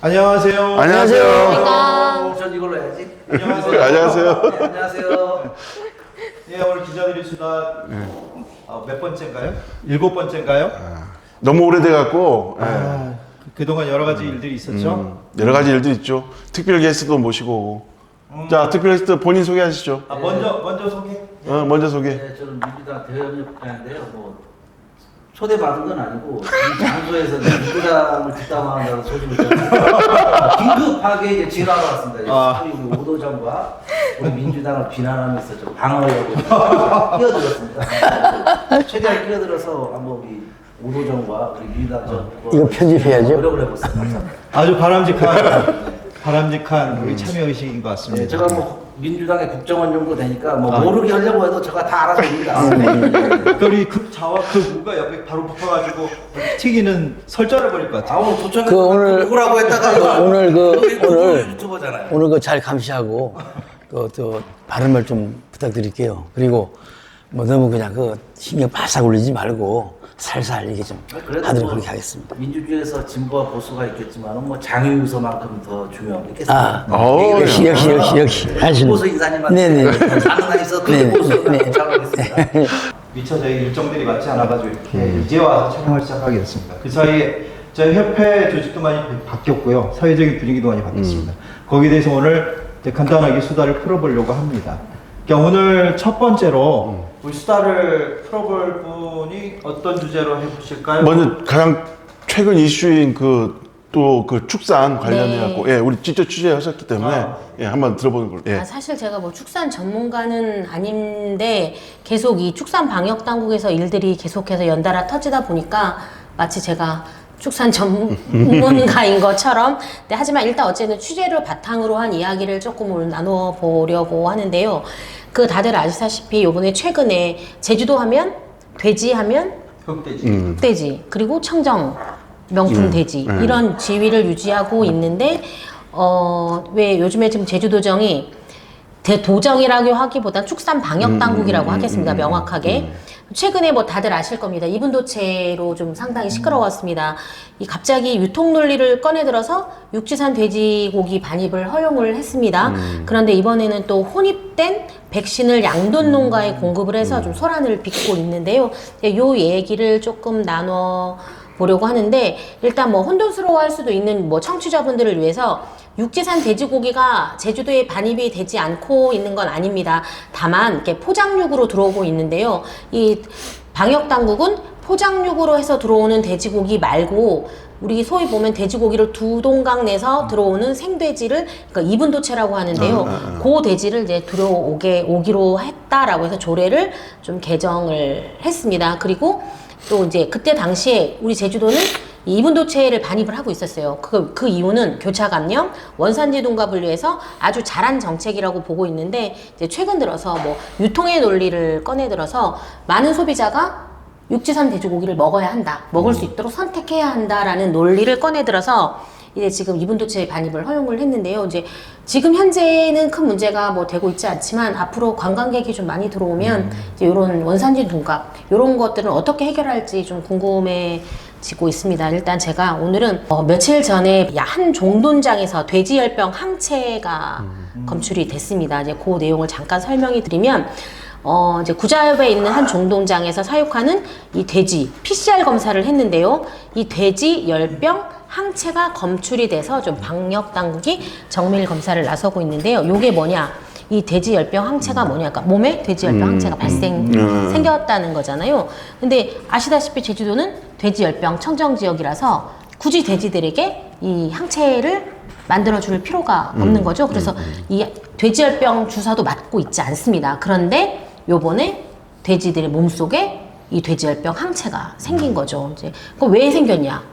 안녕하세요. 안녕하세요. 전 이걸로 해야지. 안녕하세요. 안녕하세요. 네, 안녕하세요. 예, 오늘 기자들이 수다 몇 번째인가요? 7번째인가요? 너무 오래돼갖고 그동안 여러 가지 일들이 있었죠. 여러 가지 일도 있죠. 특별 게스트도 모시고 오고. 자, 특별 게스트 본인 소개하시죠. 먼저 소개. 먼저 소개. 네, 저는 민주당 대의원인데요. 뭐 초대받은 건 아니고 이 장소에서 민주당을 뒷담화한다고 소식을 들었는데 긴급하게 이제 진화하러 왔습니다. 우리 오도정과 우리 민주당을 비난하면서 좀 방어하려고 끼어들었습니다. 최대한 끼어들어서 한번 우리 오도정과 우리 민주당 이거 편집해야죠. 노력을 해보겠습니다. 감사합니다. 아주 바람직한 우리 참여 의식인 것 같습니다. 네, 제가 뭐 민주당의 국정원 정도 되니까 뭐 모르게 하려고 해도 제가 다 알아서 합니다. 그러니까 우리 자와 무가 옆에 바로 붙어가지고 튀기는 설전을 벌일 것 같아요. 오늘 도청에 그 오늘 누구라고 했다가 오늘 오늘 유튜버잖아요. 오늘 그 잘 감시하고 또 발음을 좀 부탁드릴게요. 그리고 뭐 너무 그냥 그 신경 바싹 올리지 말고 살살 이게 좀 그래도 하도록 뭐 그렇게 하겠습니다. 민주주의에서 진보와 보수가 있겠지만 뭐 장유유서만큼 더 중요하겠습니다. 역시 하시는. 보수 인사님한테 네네. 장난에서 그 보수 잘 하겠습니다. 미처 저희 일정들이 맞지 않아가지고 이렇게 이제 와서 촬영을 시작하게 됐습니다. 그 사이에 저희 협회 조직도 많이 바뀌었고요. 사회적인 분위기도 많이 바뀌었습니다. 거기에 대해서 오늘 이제 간단하게 수다를 풀어보려고 합니다. 그러니까 오늘 첫 번째로 우리 수다를 풀어볼 분이 어떤 주제로 해보실까요? 먼저 가장 최근 이슈인 또 그 축산 관련해갖고 네. 우리 직접 취재하셨기 때문에 한번 들어보는 걸로. 사실 제가 뭐 축산 전문가는 아닌데 계속 이 축산 방역 당국에서 일들이 계속해서 연달아 터지다 보니까 마치 제가 축산 전문가인 것처럼. 네, 하지만 일단 어쨌든 취재를 바탕으로 한 이야기를 조금 오늘 나눠 보려고 하는데요. 다들 아시다시피 요번에 최근에 제주도 하면 돼지 하면 흑돼지 그리고 청정 명품 돼지 이런 지위를 유지하고 있는데 왜 요즘에 지금 제주도정이 대도정이라고 하기보다 축산 방역 당국이라고 하겠습니다. 명확하게. 최근에 뭐 다들 아실 겁니다. 이분도체로 좀 상당히 시끄러웠습니다. 이 갑자기 유통 논리를 꺼내 들어서 육지산 돼지고기 반입을 허용을 했습니다. 그런데 이번에는 또 혼입된 백신을 양돈 농가에 공급을 해서 좀 소란을 빚고 있는데요. 요 얘기를 조금 나눠 보려고 하는데, 일단 뭐 혼돈스러워할 수도 있는 뭐 청취자분들을 위해서 육지산 돼지고기가 제주도에 반입이 되지 않고 있는 건 아닙니다. 다만 이렇게 포장육으로 들어오고 있는데요. 이 방역 당국은 포장육으로 해서 들어오는 돼지고기 말고 우리 소위 보면 돼지고기를 두 동강 내서 들어오는 생돼지를 그러니까 이분도체라고 하는데요. 그 돼지를 이제 들어오기로 했다라고 해서 조례를 좀 개정을 했습니다. 그리고 또 이제 그때 당시에 우리 제주도는 이분도체를 반입을 하고 있었어요. 그 이유는 교차 감염, 원산지 동과 분류해서 아주 잘한 정책이라고 보고 있는데, 이제 최근 들어서 뭐 유통의 논리를 꺼내 들어서 많은 소비자가 육지산 돼지고기를 먹어야 한다, 먹을 수 있도록 선택해야 한다라는 논리를 꺼내 들어서 이제 지금 이분도체 반입을 허용을 했는데요. 이제 지금 현재는 큰 문제가 뭐 되고 있지 않지만 앞으로 관광객이 좀 많이 들어오면 이제 이런 원산지 동값 이런 것들은 어떻게 해결할지 좀 궁금해지고 있습니다. 일단 제가 오늘은 며칠 전에 한 종돈장에서 돼지열병 항체가 검출이 됐습니다. 이제 그 내용을 잠깐 설명해 드리면, 이제 구자읍에 있는 한 종동장에서 사육하는 이 돼지 PCR 검사를 했는데요. 이 돼지 열병 항체가 검출이 돼서 좀 방역 당국이 정밀 검사를 나서고 있는데요. 요게 뭐냐? 이 돼지 열병 항체가 뭐냐? 그러니까 몸에 돼지 열병 항체가 생겼다는 거잖아요. 근데 아시다시피 제주도는 돼지 열병 청정 지역이라서 굳이 돼지들에게 이 항체를 만들어줄 필요가 없는 거죠. 그래서 이 돼지열병 주사도 맞고 있지 않습니다. 그런데 요번에 돼지들의 몸속에 이 돼지열병 항체가 생긴 거죠. 이제 그럼 왜 생겼냐?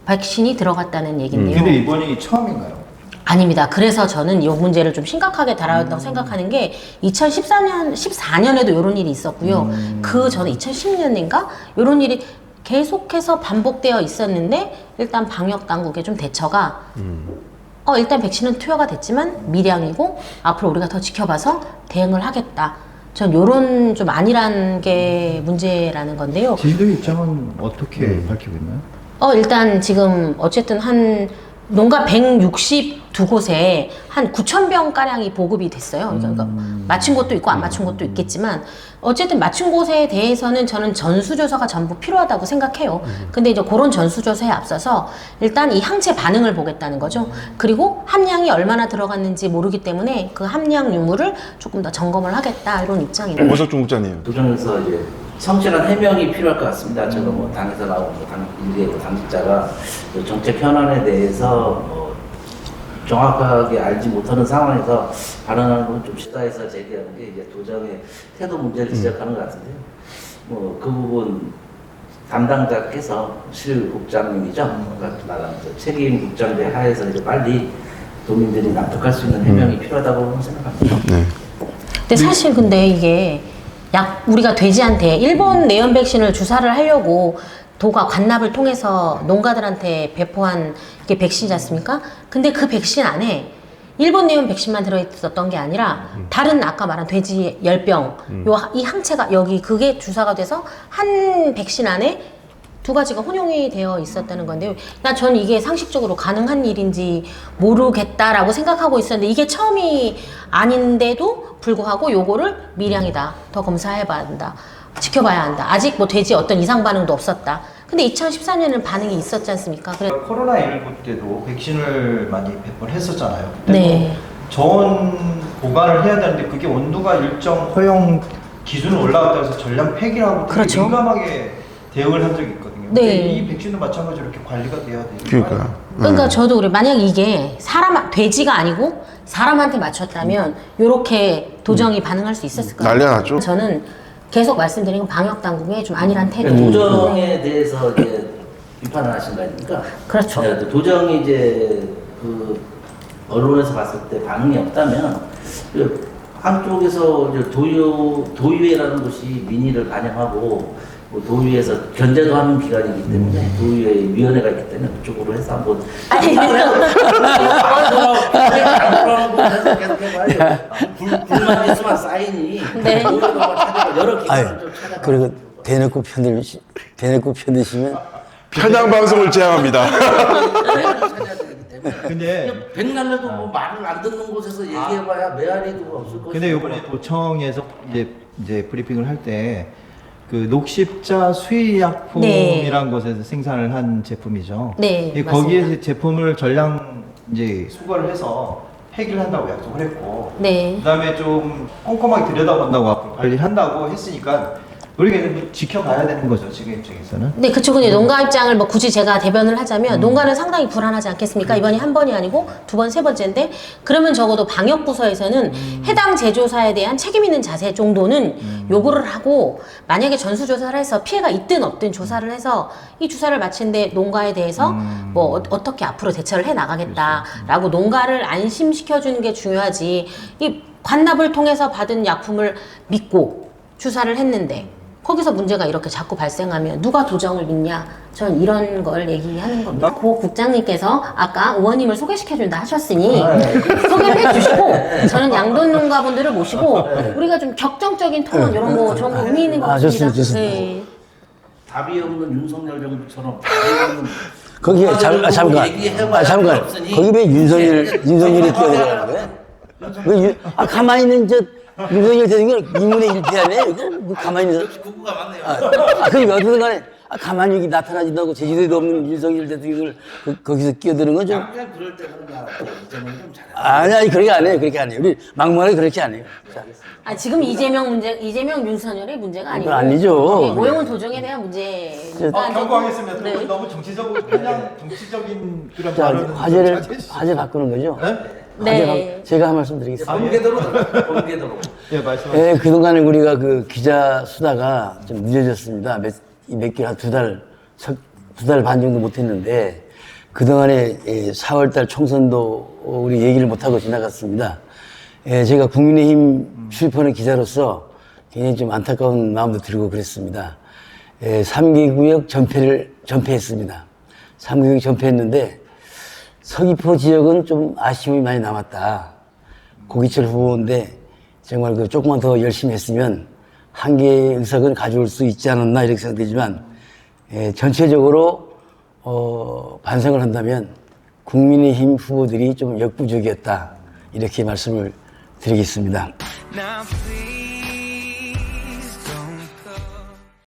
백신이 들어갔다는 얘긴데요. 근데 이번이 처음인가요? 아닙니다. 그래서 저는 이 문제를 좀 심각하게 다뤄야겠다고 생각하는 게 2014년에도 이런 일이 있었고요. 그 전에 2010년인가? 이런 일이 계속해서 반복되어 있었는데, 일단 방역 당국의 좀 대처가 일단 백신은 투여가 됐지만 미량이고 앞으로 우리가 더 지켜봐서 대응을 하겠다. 전 요런 좀 안일한 게 문제라는 건데요. 제주도 입장은 어떻게 밝히고 있나요? 일단 지금 어쨌든 한 농가 162곳에 한 9,000병 가량이 보급이 됐어요. 그러니까 맞춘 곳도 있고 안 맞춘 곳도 있겠지만 어쨌든 맞춘 곳에 대해서는 저는 전수조사가 전부 필요하다고 생각해요. 근데 이제 그런 전수조사에 앞서서 일단 이 항체 반응을 보겠다는 거죠. 그리고 함량이 얼마나 들어갔는지 모르기 때문에 그 함량 유무를 조금 더 점검을 하겠다 이런 입장입니다. 오석중 국장님. 도정에서 이제 성실한 해명이 필요할 것 같습니다. 제가 뭐 당에서 나오고 일개 당직자가 그 정책 현안에 대해서 정확하게 알지 못하는 상황에서 발언하는 건 좀 시사해서 제기하는 게 이제 도정의 태도 문제를 지적하는 것 같은데요. 뭐 그 부분 담당자께서 실국장님이죠. 말하는 책임 국장대 하에서 이제 빨리 도민들이 납득할 수 있는 해명이 필요하다고 생각합니다. 네. 근데 사실 근데 이게 우리가 돼지한테 일본 내연 백신을 주사를 하려고 도가 관납을 통해서 농가들한테 배포한 게 백신이지 않습니까? 근데 그 백신 안에 일본 내연 백신만 들어있었던 게 아니라 다른 아까 말한 돼지 열병 이 항체가 여기 그게 주사가 돼서 한 백신 안에 두 가지가 혼용이 되어 있었다는 건데요. 전 이게 상식적으로 가능한 일인지 모르겠다라고 생각하고 있었는데 이게 처음이 아닌데도 불구하고 요거를 미량이다. 더 검사해봐야 한다. 지켜봐야 한다. 아직 뭐 돼지 어떤 이상 반응도 없었다. 근데 2014년에는 반응이 있었지 않습니까? 그래. 코로나19 때도 백신을 많이 배포를 했었잖아요. 그때도 네. 저온 보관을 해야 되는데 그게 온도가 일정 허용 기준을 올라갔다 해서 전량 폐기라고 되게 그렇죠. 민감하게 대응을 한 적이 있거든요. 네. 근데 이 백신도 마찬가지로 이렇게 관리가 돼야 돼요. 그러니까요. 그러니까 저도 그래. 만약 이게 돼지가 아니고 사람한테 맞췄다면 요렇게 도정이 반응할 수 있었을 거예요. 난리가 났죠. 저는 계속 말씀드린 건 방역 당국의 좀 안일한 태도. 도정에 대해서 이제 비판을 하신 거 아닙니까? 그렇죠. 네, 도정이 이제 그 언론에서 봤을 때 반응이 없다면 그 한쪽에서 이제 도의회라는 것이 민의를 반영하고 뭐 도의회에서 견제도 하는 기관이기 때문에 도의회 위원회가 있기 때문에 그쪽으로 해서 한번 아니, 계속 해봐요. 불만 있으면 사인이 네. 여러 기관을 아유, 좀 찾아봐. 그리고 대놓고 편드시면 편향 방송을 제한합니다. 근데 백날래도 뭐 말을 안 듣는 곳에서 얘기해봐야 메아리도 없을 것이고. 근데 이번에 도청에서 이제 브리핑을 할 때 그 녹십자 수의약품이란 곳에서 생산을 한 제품이죠. 네, 예, 맞습니다. 거기에 제품을 전량 이제 수거를 해서 폐기를 한다고 약속을 했고, 네. 그다음에 좀 꼼꼼하게 들여다본다고 앞으로 관리한다고 했으니까 우리가 이제 지켜봐야 되는 거죠, 지금 입장에서는. 네, 그쵸. 근데 농가 입장을 뭐 굳이 제가 대변을 하자면 농가는 상당히 불안하지 않겠습니까? 이번이 한 번이 아니고 두 번, 세 번째인데 그러면 적어도 방역부서에서는 해당 제조사에 대한 책임 있는 자세 정도는 요구를 하고 만약에 전수조사를 해서 피해가 있든 없든 조사를 해서 이 주사를 마친데 농가에 대해서 뭐 어떻게 앞으로 대처를 해 나가겠다라고 농가를 안심시켜주는 게 중요하지 이 관납을 통해서 받은 약품을 믿고 주사를 했는데 거기서 문제가 이렇게 자꾸 발생하면 누가 도정을 믿냐? 전 이런 걸 얘기하는 겁니다. 고 국장님께서 아까 의원님을 소개시켜준다 하셨으니 소개를 해주시고 저는 양돈 농가분들을 모시고 우리가 좀 격정적인 토론 이런 거 저런 거 의미 있는 것 같습니다. 좋습니다. 네. 답이 없는 윤석열 정부처럼 답이 없는 거기에 잠깐 거기 왜 윤석열이 끼어들어가는 거야? 가만히 있는 윤석열 대통령 이문의 일패하네 이거 뭐 가만히 있는 구구가 많네요. 그러니까 어쨌든 간에 가만히 여기 나타나지도 제주도에도 없는 윤석열 대통령을 거기서 끼어드는 건 좀 그냥 그럴 때 그런 거 이제는 좀 잘해. 아니 그렇게 안 해요. 그렇게 안 해요. 우리 막무가내 그렇게 안 해요. 자, 지금 이재명 윤석열의 문제가 아니고 그건 아니죠. 네, 오영훈 도정에 대한 문제가 경고하겠습니다. 네. 너무 정치적으로 그냥 정치적인 그런 자 발언은 화제 바꾸는 거죠. 네. 제가 한 말씀 드리겠습니다. 번개도로. 예, 말씀하세요. 그동안에 우리가 그 기자 수다가 좀 늦어졌습니다. 몇 개월, 두 달 반 정도 못했는데, 그동안에 4월달 총선도 우리 얘기를 못하고 지나갔습니다. 제가 국민의힘 출입하는 기자로서 굉장히 좀 안타까운 마음도 들고 그랬습니다. 3개구역 전폐했습니다. 3개구역 전폐했는데, 서귀포 지역은 좀 아쉬움이 많이 남았다. 고기철 후보인데 정말 그 조금만 더 열심히 했으면 한 개의 의석은 가져올 수 있지 않았나 이렇게 생각되지만 전체적으로 반성을 한다면 국민의힘 후보들이 좀 역부족이었다 이렇게 말씀을 드리겠습니다. Now please